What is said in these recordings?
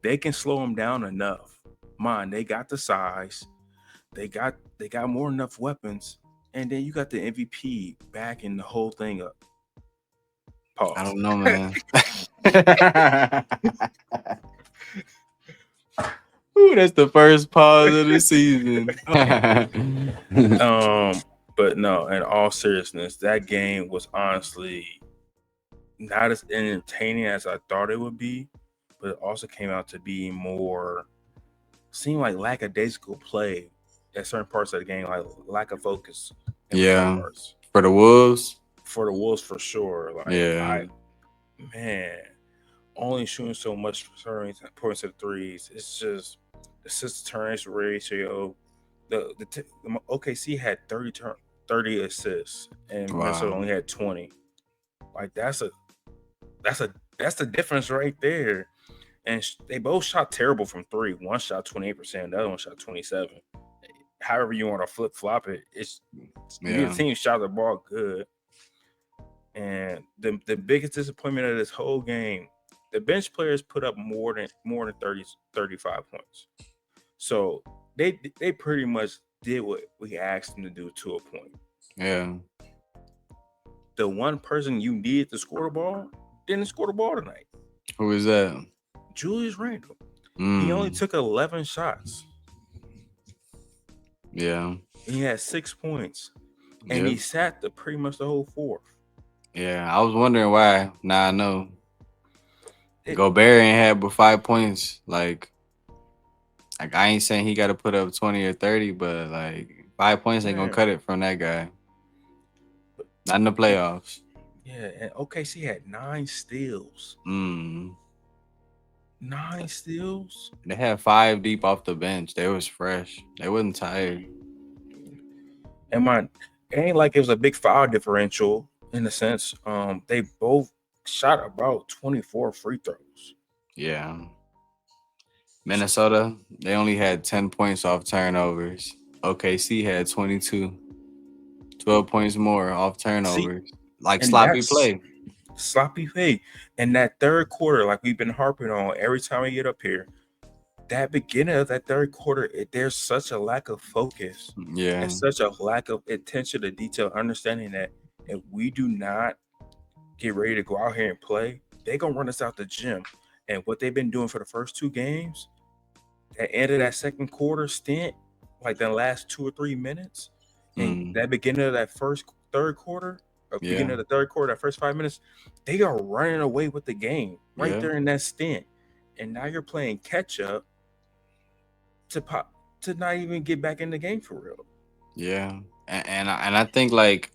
they can slow him down enough. Man, they got the size. They got more enough weapons, and then you got the MVP backing the whole thing up. I Pause. don't know, man. Ooh, that's the first pause of the season. Um, but no, in all seriousness, that game was honestly not as entertaining as I thought it would be, but it also came out to be more seemed like lackadaisical play at certain parts of the game, like lack of focus in certain Yeah, parts. for the Wolves. For the Wolves, for sure. Like Yeah, man, only shooting so much points of threes. It's just the assist turns ratio. The OKC had 30 assists, and Minnesota wow. only had 20. Like that's a that's the difference right there. And they both shot terrible from three. One shot 28%, the other one shot 27. However you want to flip flop it, it's neither Yeah, team shot the ball good. And the biggest disappointment of this whole game, the bench players put up more than 35 points. So they pretty much did what we asked them to do to a point. yeah. The one person you needed to score the ball didn't score the ball tonight. Who is that? Julius Randle. He only Mm, took 11 shots. yeah. He had 6 points, and he Yep. sat the pretty much the whole fourth. Yeah. I was wondering why. Now I know. It, Gobert ain't had but 5 points. Like I ain't saying he got to put up 20 or 30, but like 5 points ain't gonna man, cut it from that guy. Not in the and, playoffs. yeah, and OKC had 9 steals. Mm. 9 steals. They had 5 deep off the bench. They was fresh. They wasn't tired. And my, it ain't like it was a big foul differential in a sense. They both shot about 24 free throws. Yeah. Minnesota, they only had 10 points off turnovers. OKC had 22. 12 points more off See, turnovers. Like and sloppy that's play. sloppy play. And that third quarter, like we've been harping on every time we get up here, that beginning of that third quarter, there's such a lack of focus and Yeah. such a lack of attention to detail, understanding that if we do not get ready to go out here and play, they're gonna run us out the gym. And what they've been doing for the first two games, at the end of that second quarter stint, like the last 2 or 3 minutes, and Mm, that beginning of that first third quarter, or yeah. beginning of the third quarter, that first 5 minutes, they are running away with the game right Yeah. there in that stint. And now you're playing catch up to pop to not even get back in the game for real. Yeah. And I think like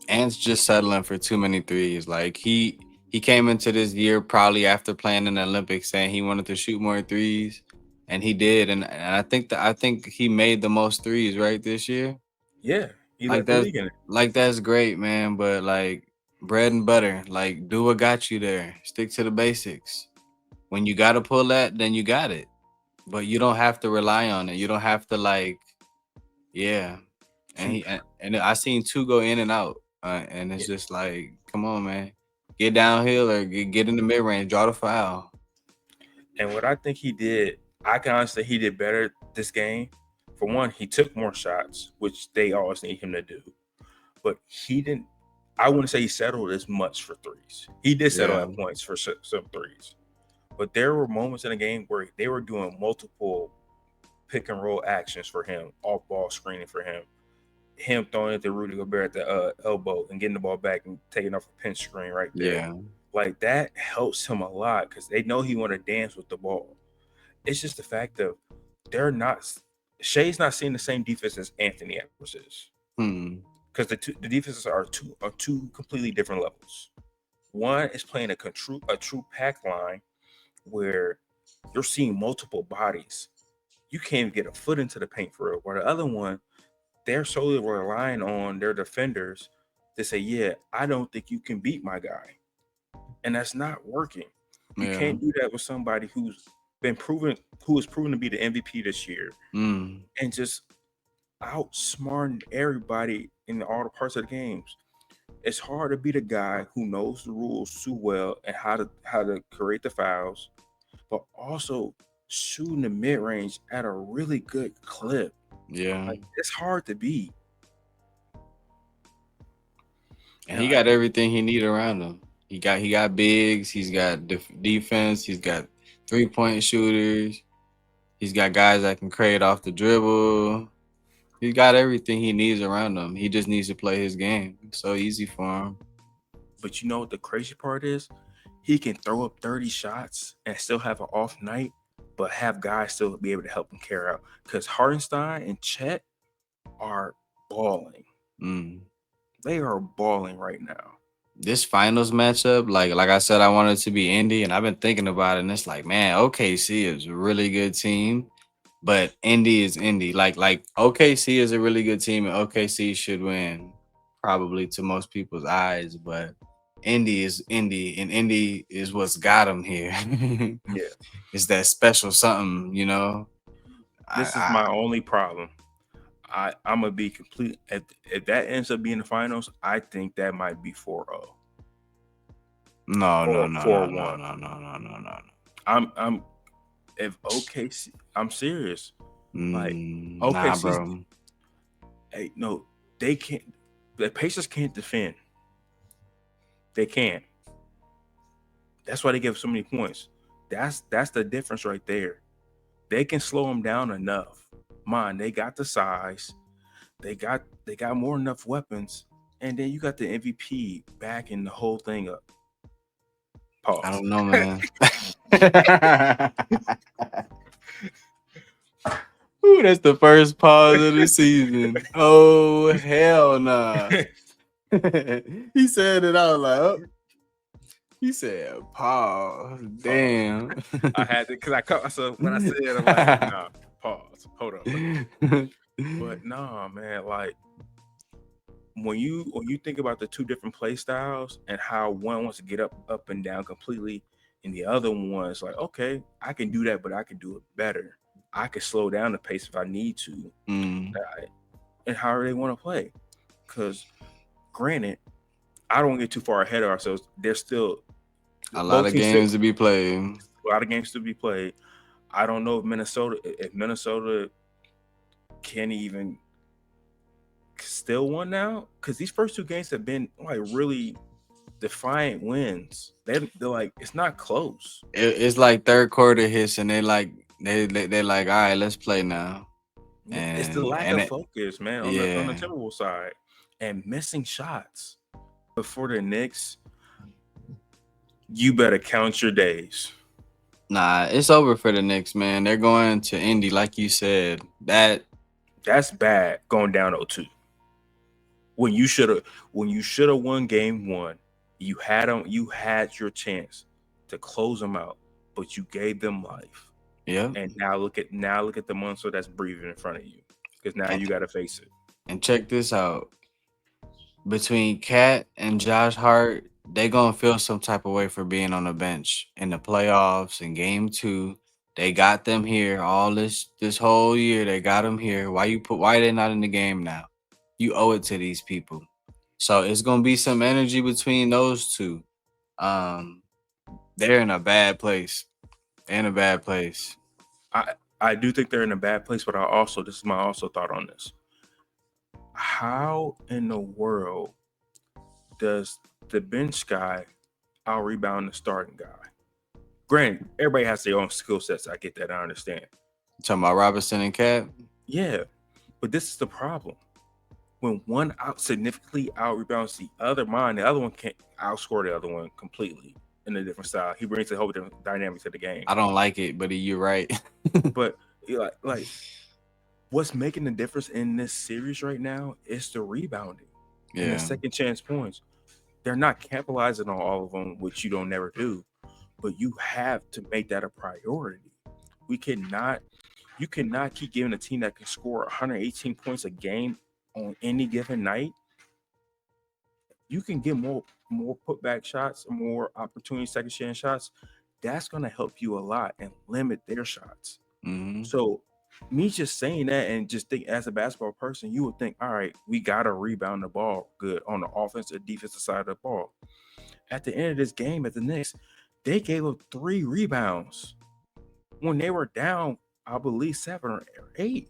Ant's just settling for too many threes. Like he came into this year probably after playing in the Olympics saying he wanted to shoot more threes. And he did. And I think he made the most threes right this year. Yeah, he Like led the that's league in it. that's great, man. But like bread and butter, like do what got you there. Stick to the basics. When you gotta pull that, then you got it. But you don't have to rely on it. You don't have to like, yeah. And See, and I seen two go in and out, and it's just like, come on, man, get downhill or get in the mid range, draw the foul. and what I think he did, I can honestly say he did better this game. For one, he took more shots, which they always need him to do. But he didn't. I wouldn't say he settled as much for threes. He did settle Yeah, at points for some threes, but there were moments in the game where they were doing multiple pick and roll actions for him, off ball screening for him throwing it to Rudy Gobert at the elbow and getting the ball back and taking off a pinch screen right there. yeah, Like that helps him a lot because they know he want to dance with the ball. It's just the fact of they're not. Shea's not seeing the same defense as Anthony Edwards is hmm, because the defenses are two completely different levels. One is playing a true pack line where you're seeing multiple bodies. You can't even get a foot into the paint for real. Where the other one, they're solely relying on their defenders to say, "Yeah, I don't think you can beat my guy," and that's not working. You yeah, can't do that with somebody been proven who is proven to be the MVP this year mm, and just outsmarting everybody in all the parts of the games. It's hard to beat a guy who knows the rules too well and how to create the fouls, but also shooting the mid range at a really good clip. Yeah. Like it's hard to beat. And And he got everything he need around him. He got bigs. He's got defense. He's got 3-point shooters. He's got guys that can create off the dribble. He's got everything he needs around him. He just needs to play his game. It's so easy for him. but you know what the crazy part is? He can throw up 30 shots and still have an off night, but have guys still be able to help him carry out. Because Hartenstein and Chet are balling. Mm. They are balling right now. This finals matchup, like I said, I wanted it to be Indy, and I've been thinking about it, and it's like, man, OKC is a really good team, but Indy is Indy. Like OKC is a really good team, and OKC should win, probably to most people's eyes, but Indy is Indy, and Indy is what's got them here. Yeah. It's that special something, you know. This is my only problem. I'm gonna be complete. If that ends up being the finals, I think that might be 4-0. No, no, Or no, no, no, 4-1. no, no, no, no, no. I'm if OKC, I'm serious. Like Nah, OKC's, bro. hey, no, they can't. The Pacers can't defend. They can't. That's why they give so many points. That's the difference right there. They can slow them down enough. Man, they got the size. They got more enough weapons, and then you got the MVP backing the whole thing up. Pause. I don't know, man. Ooh, that's the first pause of the season. Oh, hell nah. He said it. I was like, oh. He said, pause. Damn. I had to, because so when I said it, I'm like, nah, pause. Hold on. But nah, man, like when you think about the two different play styles and how one wants to get up and down completely, and the other one's like, okay, I can do that, but I can do it better. I can slow down the pace if I need to. And however they want to play. Because granted, I don't get too far ahead of ourselves. There's still a lot of games to be played. A lot of games to be played. I don't know if Minnesota can even still win now, because these first two games have been like really defiant wins. They're like, it's not close. It's like third quarter hits, and they're like, all right, let's play now. And it's the lack of focus, man, on the Timberwolves side, and missing shots. But for the Knicks, you better count your days. Nah, it's over for the Knicks, man. They're going to Indy, like you said. That's bad, going down 0-2. When you should have won game one, you had your chance to close them out, but you gave them life. Yeah. And now look at the monster that's breathing in front of you, because now you got to face it. And check this out. Between Cat and Josh Hart, they gonna feel some type of way for being on the bench in the playoffs in game 2. They got them here all this whole year. They got them here. Why are they not in the game now? You owe it to these people. So it's gonna be some energy between those two. They're in a bad place. I do think they're in a bad place, but this is my thought on this. How in the world does the bench guy out rebound the starting guy? Granted, everybody has their own skill sets. I get that. I understand. You talking about Robinson and Cat? Yeah, but this is the problem. When one significantly out rebounds the other, the other one can't outscore the other one completely in a different style. He brings a whole different dynamic to the game. I don't like it, but you're right. But like what's making the difference in this series right now is the rebounding and the second chance points. They're not capitalizing on all of them, which you don't never do, but you have to make that a priority. You cannot keep giving a team that can score 118 points a game on any given night. You can get more putback shots, more opportunity second chance shots. That's going to help you a lot and limit their shots. So me just saying that, and just think as a basketball person, you would think, all right, we got to rebound the ball good on the offensive defensive side of the ball. At the end of this game at the Knicks, they gave up 3 rebounds. when they were down, I believe 7 or 8.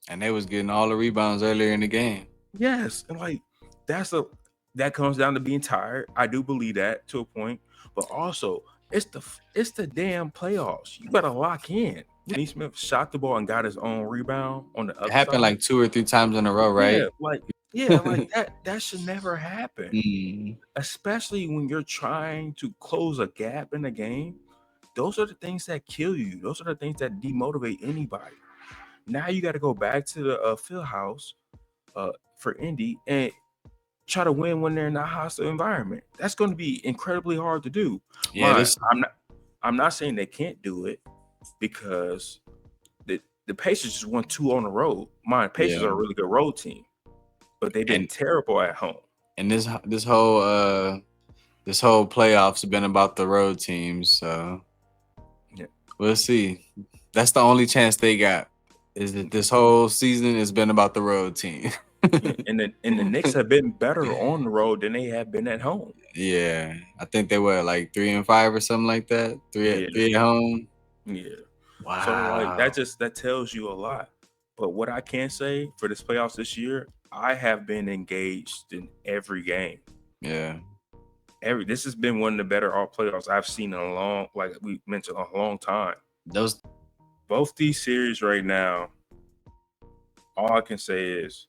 And they was getting all the rebounds earlier in the game. Yes, and like that comes down to being tired. I do believe that to a point, but also it's the damn playoffs. You better lock in. Kenny Smith shot the ball and got his own rebound on the It other happened side. like 2 or 3 times in a row, right? Like that should never happen. Mm. Especially when you're trying to close a gap in the game. Those are the things that kill you. Those are the things that demotivate anybody. Now you got to go back to the field house for Indy and try to win when they're in a hostile environment. That's going to be incredibly hard to do. Yeah, I'm not saying they can't do it because the Pacers just won 2 on the road. Pacers are a really good road team, but they've been terrible at home. And this whole playoffs have been about the road teams, so yeah. We'll see. That's the only chance they got. Is that this whole season has been about the road team. and the Knicks have been better on the road than they have been at home. Yeah, I think they were like 3-5 or something like that. Three at home. Yeah. Wow. So like that tells you a lot. But what I can say for this playoffs this year, I have been engaged in every game. Yeah. This has been one of the better all playoffs I've seen in a long, like we mentioned, a long time. Both these series right now, all I can say is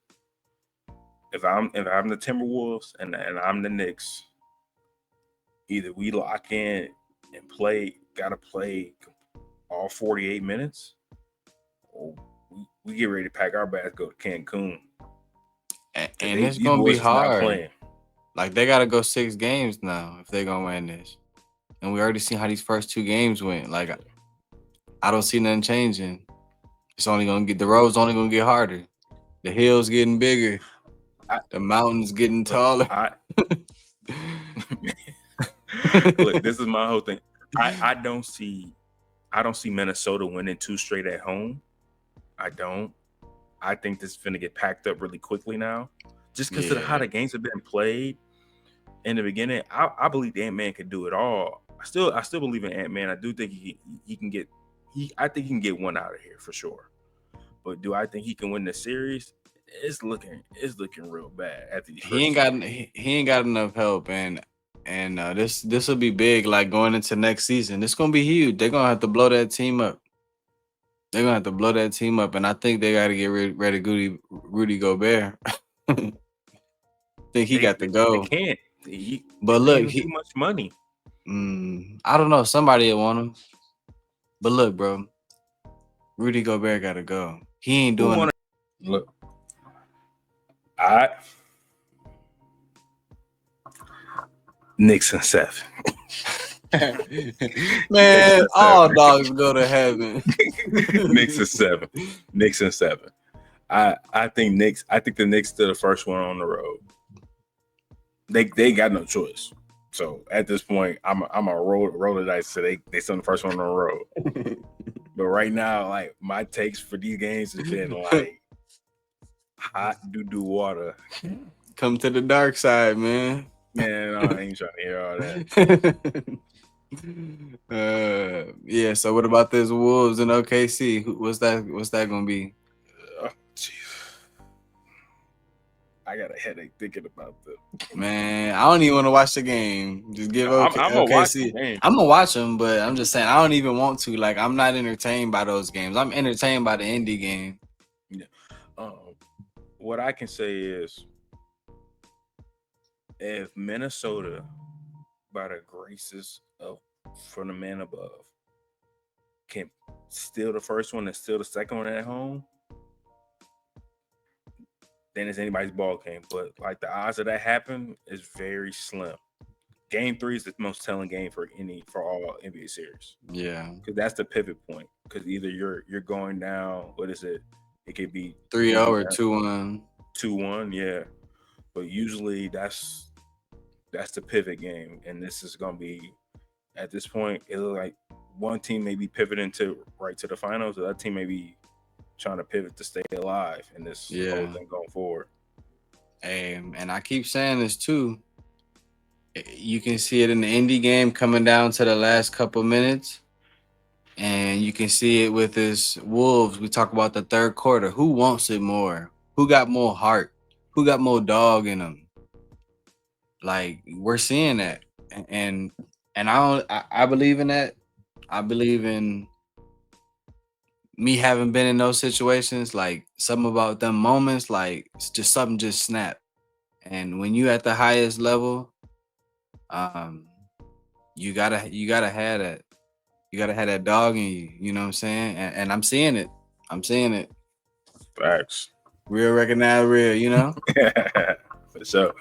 if I'm the Timberwolves and I'm the Knicks, either we lock in and gotta play all 48 minutes, or we get ready to pack our bags, go to Cancun. And it's gonna be hard. Like they gotta go 6 games now if they're gonna win this. And we already seen how these first 2 games went. Like I don't see nothing changing. It's only gonna get the road's only gonna get harder. The hill's getting bigger. The mountain's getting taller. Look, this is my whole thing. I don't see Minnesota winning 2 straight at home. I don't. I think this is going to get packed up really quickly now, just because of how the games have been played. In the beginning, I believe Ant-Man could do it all. I still believe in Ant-Man. I do think he can get. I think he can get one out of here for sure. But do I think he can win the series? It's looking real bad at these. He ain't got enough help, and this will be big. Like going into next season, it's gonna be huge. They're gonna have to blow that team up. And I think they got to get rid of Rudy Gobert. I think he got to go. They can't. But look, too much money. I don't know. Somebody will want him. But look, bro, Rudy Gobert got to go. He ain't doing. Look, Knicks and 7. Man, all dogs go to heaven. Knicks and 7. I think the Knicks to the first one on the road. They got no choice. So at this point, I'm a roll the dice. So they send the first one on the road. But right now, like my takes for these games has been like hot doo-doo water. Come to the dark side, man. Man, I ain't trying to hear all that. Yeah. So what about this Wolves and OKC? What's that gonna be? I got a headache thinking about them. Man, I don't even want to watch the game. Just give I'm gonna watch the game. I'm gonna watch them, but I'm just saying I don't even want to. Like I'm not entertained by those games. I'm entertained by the indie game. Yeah. What I can say is, if Minnesota, by the graces of from the man above, can steal the first one and steal the second one at home, then it's anybody's ball game. But like the odds of that happen is very slim. Game 3 is the most telling game for all NBA series. Yeah, because that's the pivot point. Because either you're going down. What is it? It could be 3-0 or 2-1. 2-1, yeah. But usually that's the pivot game, and this is gonna be at this point. It looks like one team may be pivoting to the finals, the other team may be trying to pivot to stay alive in this whole thing going forward. And I keep saying this too. You can see it in the indie game coming down to the last couple minutes. And you can see it with his Wolves. We talk about the third quarter. Who wants it more? Who got more heart? Who got more dog in them? Like we're seeing that, and I don't. I believe in that. I believe in me having been in those situations. Like something about them moments, like it's just something just snap. And when you at the highest level, um, you gotta have that. You gotta have that dog in you. You know what I'm saying? And I'm seeing it. I'm seeing it. Facts. Real recognize real. You know. For sure.